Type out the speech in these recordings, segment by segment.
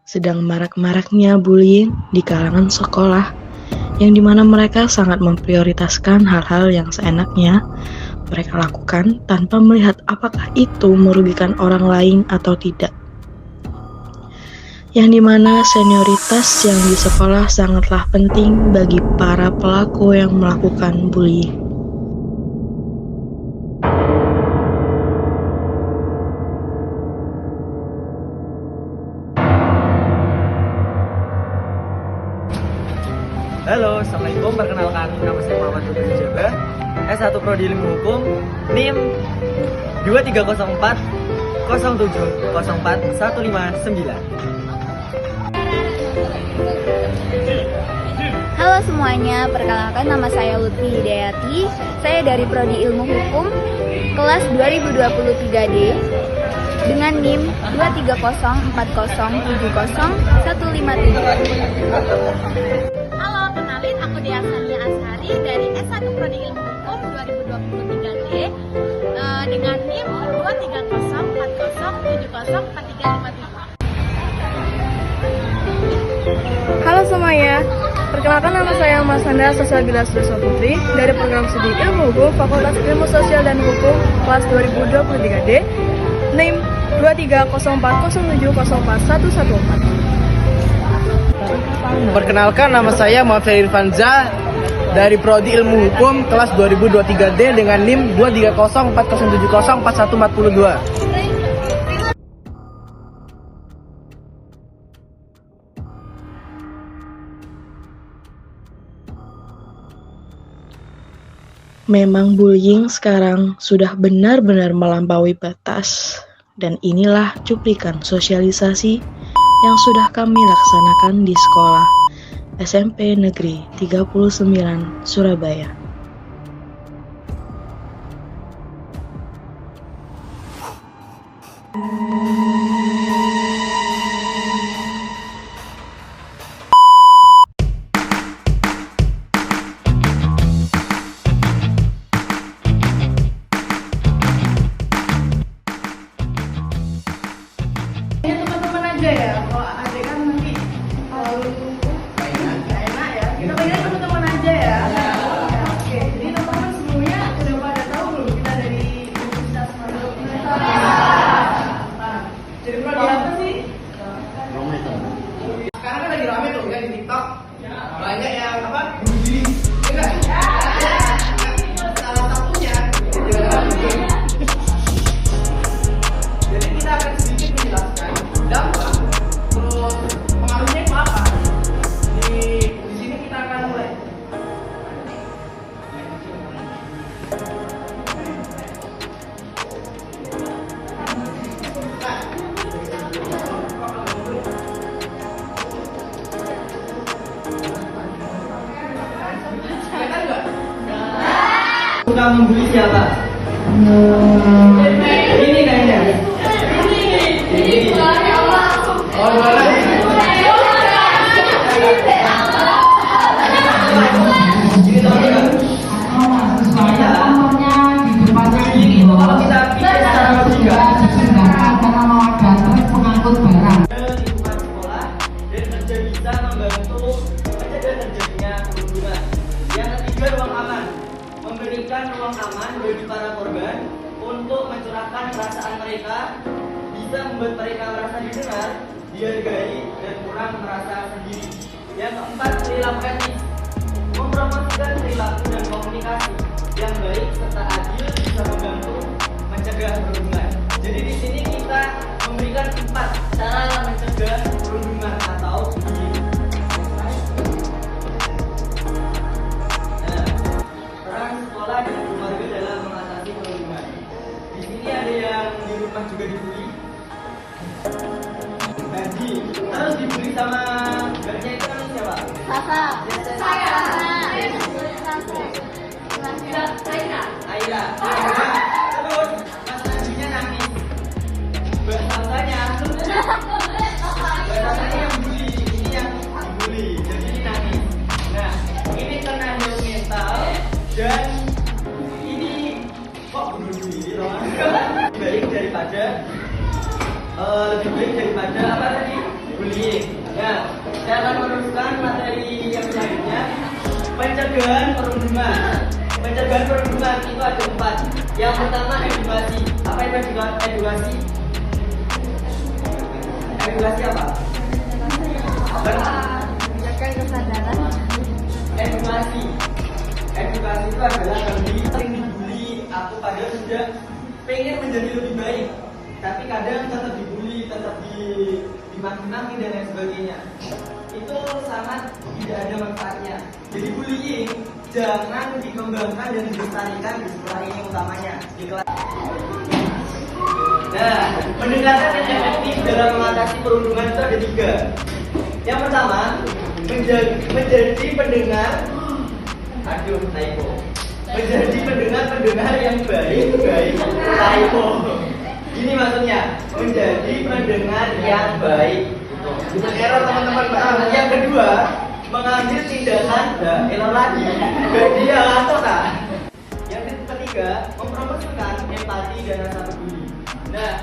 sedang marak-maraknya bullying di kalangan sekolah, yang dimana mereka sangat memprioritaskan hal-hal yang seenaknya mereka lakukan tanpa melihat apakah itu merugikan orang lain atau tidak. Yang dimana senioritas yang di sekolah sangatlah penting bagi para pelaku yang melakukan bullying. Halo, Assalamualaikum. Perkenalkan, nama saya Muhammad Nurul Jabah, S1 Prodi Ilmu Hukum, NIM 2304 07 04 159. Halo semuanya, perkenalkan nama saya Lutfi Hidayati. Saya dari Prodi Ilmu Hukum, kelas 2023D, dengan NIM 2304070 157. Halo, kenalin aku Dea Sania Ashari dari S1 Prodi Ilmu Hukum 2023D dengan NIM 23040704353. Halo semuanya, perkenalkan nama saya Mas Nanda Sosial Sreswa Putri dari program studi Ilmu Hukum Fakultas Ilmu Sosial dan Hukum kelas 2023D, NIM 23040704114. Perkenalkan, nama saya Muhammad Irfanza dari Prodi Ilmu Hukum kelas 2023D dengan NIM 23040704142. Memang bullying sekarang sudah benar-benar melampaui batas, dan inilah cuplikan sosialisasi yang sudah kami laksanakan di sekolah SMP Negeri 39 Surabaya. Teman-teman aja ya, kalau adik kan nanti kalau nggak enak ya. Kita panggilnya teman-teman aja ya. Oke, jadi teman-teman semuanya udah pada tahu belum kita dari Universitas Madura? Nah, jadi prodi apa sih? Sekarang kan lagi rame tuh ya di TikTok. Banyak yang apa? Bunuh diri. Enggak? Salah satunya jadi kita akan sedikit menjelaskan dampak terus pengaruhnya itu apa. Di sini kita akan mulai. Kelihatan nggak? Suka membuli siapa? Ini kayaknya. Oh, boleh. Memberikan ruang aman bagi para korban untuk mencurahkan perasaan mereka, bisa membuat mereka merasa didengar, dihargai, dan kurang merasa sendiri. Yang keempat, perilaku etis, mempromosikan perilaku dan komunikasi yang baik serta adil bisa membantu mencegah perundungan. Jadi di sini kita memberikan 4 cara mencegah perundungan atau bullying. Peran sekolah dan keluarga dalam mengatasi perundungan. Di sini ada yang di rumah juga dibully. Nanti terus dibully sama mbaknya itu namanya siapa? Sasa. Saya. Aira. Terus pas Najinya nangis. Mbak Sasanya yang bully, ini yang dibully. Jadi ini nangis. Nah, ini kena health mental dan ini kok bunuh diri loh. Lebih baik daripada apa tadi? bullying. Nah, saya akan meneruskan materi yang selanjutnya, pencegahan perundungan. Pencegahan perundungan itu ada 4. Yang pertama edukasi. Apa itu edukasi? Edukasi apa? Meningkatkan kesadaran. Edukasi. Edukasi itu adalah kami sering dibully, aku padahal sudah pengen menjadi lebih baik, tapi kadang tetap dibully, tetap dimaki-maki dan lain sebagainya. Itu sangat tidak ada manfaatnya. Jadi bullying jangan dikembangkan dan dilestarikan di sekolah ini utamanya di kelas. Nah, pendekatan yang efektif dalam mengatasi perundungan itu ada 3. Yang pertama, menjadi pendengar. Aduh, typo. Menjadi pendengar yang baik. Typo. Ini maksudnya, menjadi pendengar yang baik. Bukan error teman-teman. Yang kedua, mengambil tindakan. Error lagi. Dia atau tak. Yang ketiga, mempromosikan empati dan rasa peduli. Nah,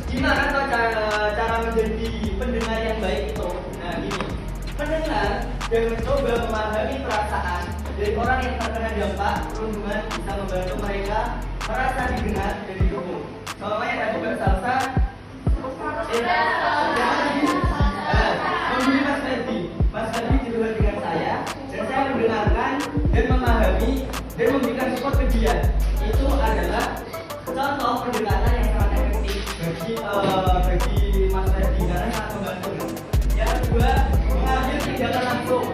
gimana tuh cara menjadi pendengar yang baik itu? Nah, gini. Mendengar dan mencoba memahami perasaan dari orang yang terkena dampak perundungan bisa membantu mereka merasa didengar dan didukung. Soalnya tadi Mbak Salsa membuli Mas Ferdi juga dengan saya, dan saya mendengarkan dan memahami dan memberikan support ke dia. Itu adalah contoh pendekatan yang sangat efektif bagi Mas Ferdi karena sangat membantu. Yang kedua, mengambil tindakan langsung.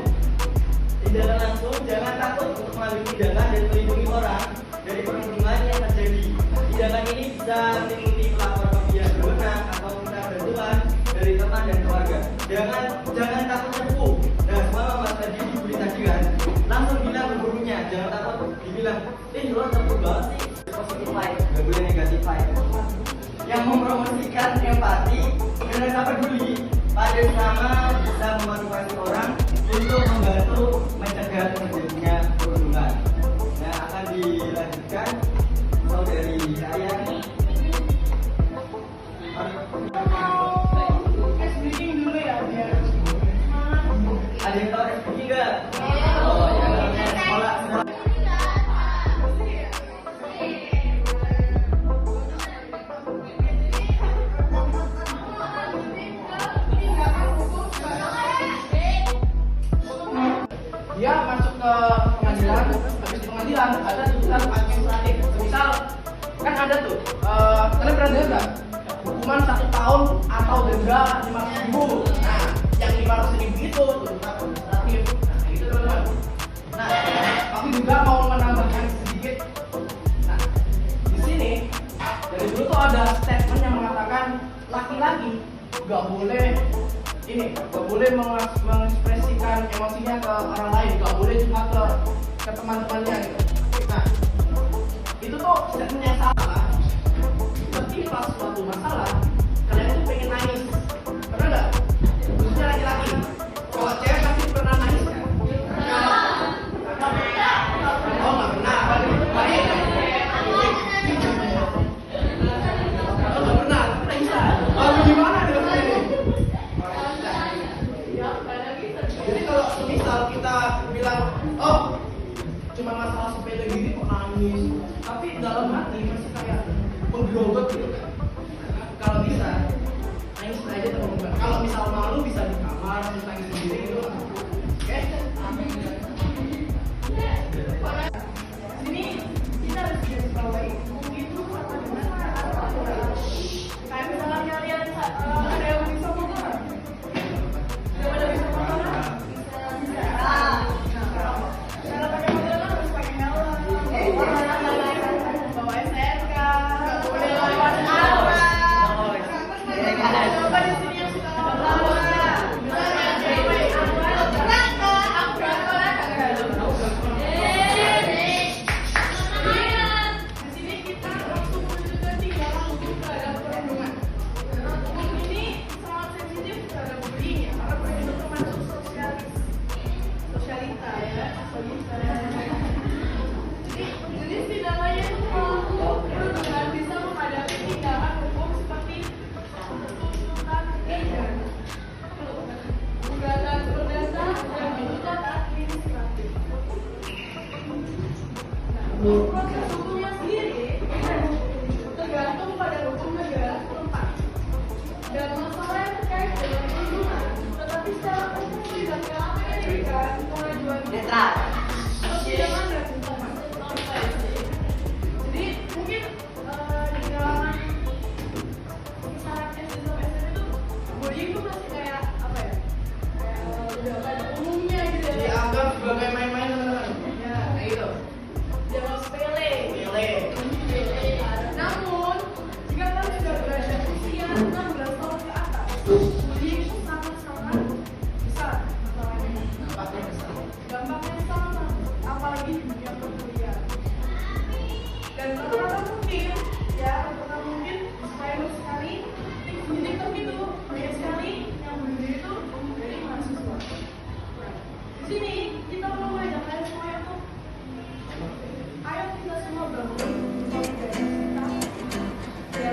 Tindakan langsung, jangan takut untuk mengambil tindakan dan melindungi orang dari perundungan yang terjadi. Tindakan ini bisa meliputi pelapor ke pihak berwenang atau minta bantuan dari teman dan keluarga. Jangan takut terpuk. Nah, semalam Mas tadi dibully tadi kan, langsung bilang ke gurunya, jangan takut dibilang, lo terpuk banget sih. Positive vibe, gak boleh negatif vibe. Yang mempromosikan empati dan rasa peduli pada sama bisa memotivasi orang untuk membantu mencegah terjadinya perundungan. Nah, akan dilanjutkan dari saya. Speaking dulu ya biar Ada yang tahu SPG nggak? Oh ya, sekolah. Dia masuk ke pengadilan, habis di pengadilan ada tuntutan administratif. Misal kan ada tuh, kalian pernah dengar nggak? Hukuman 1 tahun atau denda 500.000. Nah, yang 500.000 itu tuntutan administratif. Nah, gitu teman-teman. Nah, aku juga mau menambahkan sedikit. Nah, di sini dari dulu tuh ada statement yang mengatakan laki-laki nggak boleh mengekspresikan emosinya ke orang lain, nggak boleh juga ke teman-temannya gitu. Nah, itu tuh statement yang salah. Ketika suatu masalah kalian tuh pengen nangis, pernah nggak? Khususnya laki-laki. Kalau cewek pasti pernah nangis kan? Oh nggak pernah. Baik. Oh nggak pernah. Nangisan. Oh gimana dengan ini? Jadi kalau misal kita bilang, oh cuma masalah sepele gini kok nangis, tapi dalam hati masih kayak menggerogot gitu kan. Kalau bisa nangis aja teman-teman. Kalau misal malu bisa di kamar terus nangis sendiri gitu. Oke? sini kita harus garis bawahi itu apa gimana kayak misalnya kalian ada yang bisa motor ada bisa motor bisa cara pakai motor harus pakai helm bawa SNK boleh lewat apa coba di sini yang suka motor kan pengajuan Netral. Oke, mana? Jadi mungkin di kalangan kisaran SD sampai SMP itu bullying itu masih kayak apa ya? Kayak udah pada umumnya gitu ya. Dianggap sebagai main-main teman-teman. Ya, Kayak gitu. jangan sepele. Pilih. Namun, jika kalian sudah berada di usia 16 tahun ke atas, bullying itu sangat-sangat besar masalahnya. Dampaknya besar. Dampaknya sangat, apalagi di dunia perkuliahan. Dan rata-rata mungkin, ya rata-rata mungkin disclaimer sekali, di TikTok itu banyak sekali yang bullying itu dari mahasiswa. Nah, di sini kita mau mengajak kalian semuanya tuh, ayo kita semua bangun solidaritas kita. Ya,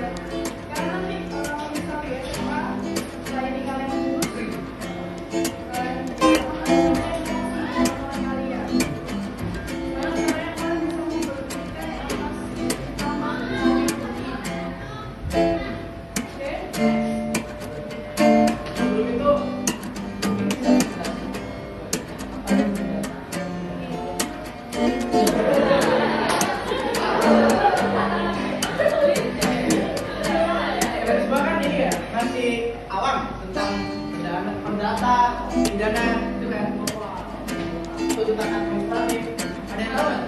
karena nanti kalau misal di SMA, setelah ini kalian lulus, kalian akan menyelesaikan teman kalian. Karena sebenarnya kalian bisa memperhatikan atas sama oke? Sebelum itu dan semua kan ini ya masih awam tentang perdata, pidana itu kan tuntutan administratif. Ada yang tahu nggak?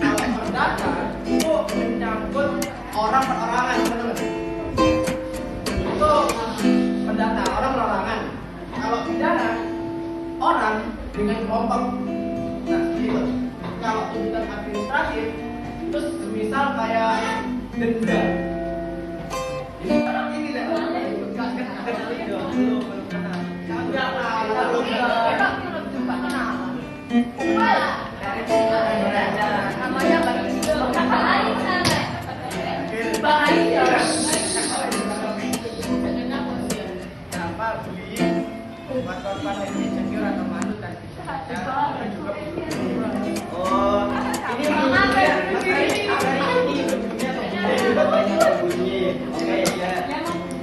Kalau perdata itu menyangkut orang perorangan teman-teman. Itu perdata orang perorangan. Kalau pidana orang dengan kelompok. Nah gitu. Kalau tuntutan administratif itu semisal kayak denda. Jadi orang ini lah. Enggak lah, kita belum kenal. namanya bahaya. Kenapa bullying buat korban yang insecure atau malu dan dan juga Oh, ini maksudnya ini ujungnya bunyi. Oke ya.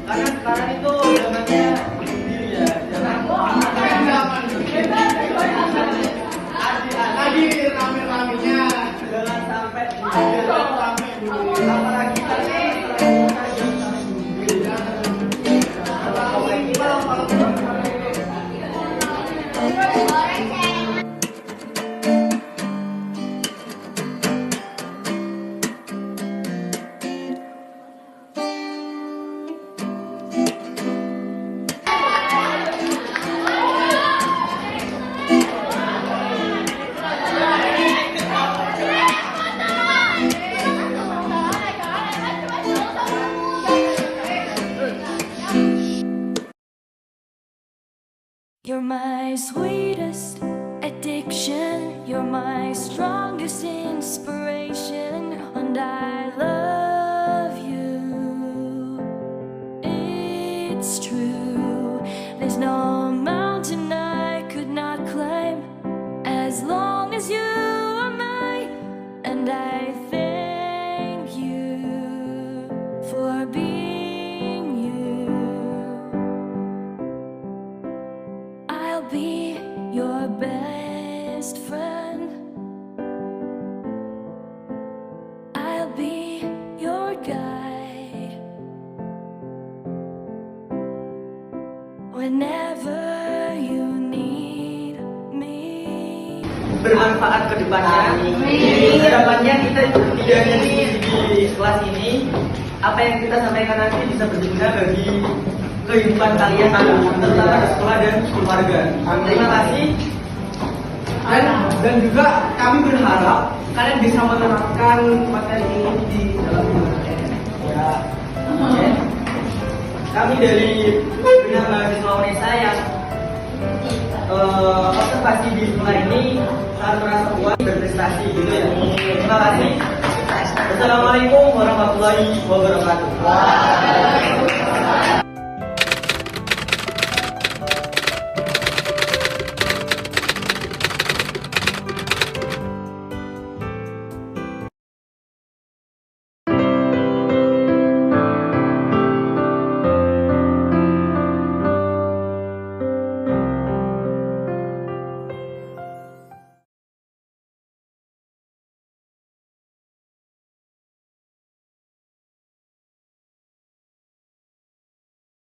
Karena sekarang itu zamannya sendiri ya. lagi rame-ramenya. Jangan sampai Jangan sampai bullying. apalagi You're my sweetest addiction, you're my strongest inspiration, and I love you. It's true, there's no mountain I could not climb as long as you are mine, and I thank you for being you. I'll be your best friend. I'll be your guide whenever you need me. bermanfaat ke depannya. Harapannya kita tidak hanya di kelas ini, apa yang kita sampaikan nanti bisa berguna bagi kehidupan kalian terutama di sekolah dan keluarga. Terima kasih. Dan juga kami berharap kalian bisa menerapkan materi ini di dalam kehidupan. Ya. Oke. Kami dari Bina Mahasiswa Unesa yang observasi di sekolah ini sangat merasa puas berprestasi gitu ya. Terima kasih. Assalamualaikum warahmatullahi wabarakatuh.